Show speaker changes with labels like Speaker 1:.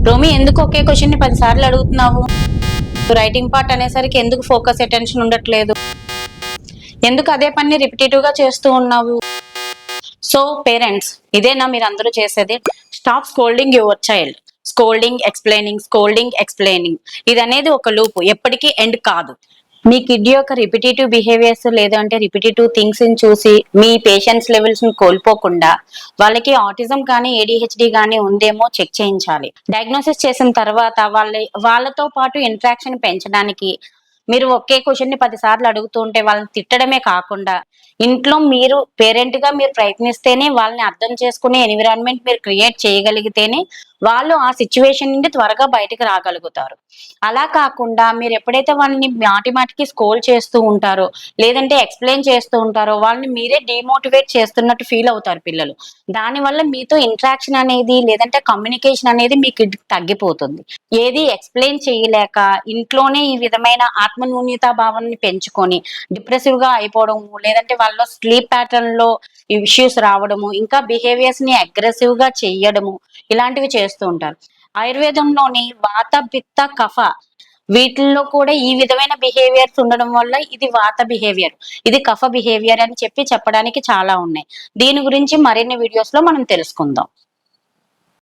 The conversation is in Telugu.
Speaker 1: రోమి ఎందుకు ఒకే క్వశ్చన్ ని 10 సార్లు అడుగుతున్నావు? రైటింగ్ పార్ట్ అనేసరికి ఎందుకు ఫోకస్ అటెన్షన్ ఉండట్లేదు? ఎందుకు అదే పని రిపిటేటివ్ గా చేస్తూ ఉన్నావు? సో పేరెంట్స్, ఇదేనా మీరు అందరూ చేసేది? Stop scolding your child. Scolding explaining ఇది అనేది ఒక లూప్, ఎప్పటికీ ఎండ్ కాదు. మీ కిడ్ యొక్క రిపిటేటివ్ బిహేవియర్స్ లేదంటే రిపిటేటివ్ థింగ్స్ ని చూసి మీ పేషెన్స్ లెవెల్స్ ని కోల్పోకుండా వాళ్ళకి ఆటిజం కానీ ఏడిహెచ్డి కానీ ఉందేమో చెక్ చేయించాలి. డయాగ్నోసిస్ చేసిన తర్వాత వాళ్ళతో పాటు ఇంటరాక్షన్ పెంచడానికి మీరు ఒకే క్వశ్చన్ ని 10 సార్లు అడుగుతూ ఉంటే వాళ్ళని తిట్టడమే కాకుండా ఇంట్లో మీరు పేరెంట్ గా మీరు ప్రయత్నిస్తేనే వాళ్ళని అర్థం చేసుకునే ఎన్విరాన్మెంట్ మీరు క్రియేట్ చేయగలిగితేనే వాళ్ళు ఆ సిచ్యువేషన్ నుండి త్వరగా బయటకు రాగలుగుతారు. అలా కాకుండా మీరు ఎప్పుడైతే వాళ్ళని మాటిమాటికి స్కోల్ చేస్తూ ఉంటారో లేదంటే ఎక్స్ప్లెయిన్ చేస్తూ ఉంటారో వాళ్ళని మీరే డిమోటివేట్ చేస్తున్నట్టు ఫీల్ అవుతారు పిల్లలు. దానివల్ల మీతో ఇంటరాక్షన్ అనేది లేదంటే కమ్యూనికేషన్ అనేది మీకు తగ్గిపోతుంది. ఏది ఎక్స్ప్లెయిన్ చేయలేక ఇంట్లోనే ఈ విధమైన ఆత్మన్యూన్యతా భావాన్ని పెంచుకొని డిప్రెసివ్ గా అయిపోవడము లేదంటే వాళ్ళ స్లీప్ ప్యాటర్న్ లో ఇష్యూస్ రావడము ఇంకా బిహేవియర్స్ ని అగ్రెసివ్ గా చెయ్యడము ఇలాంటివి చేస్తూ ఉంటారు. ఆయుర్వేదంలోని వాత పిత్త కఫ వీటిల్లో కూడా ఈ విధమైన బిహేవియర్స్ ఉండడం వల్ల ఇది వాత బిహేవియర్, ఇది కఫ బిహేవియర్ అని చెప్పడానికి చాలా ఉన్నాయి. దీని గురించి మరిన్ని వీడియోస్ లో మనం తెలుసుకుందాం.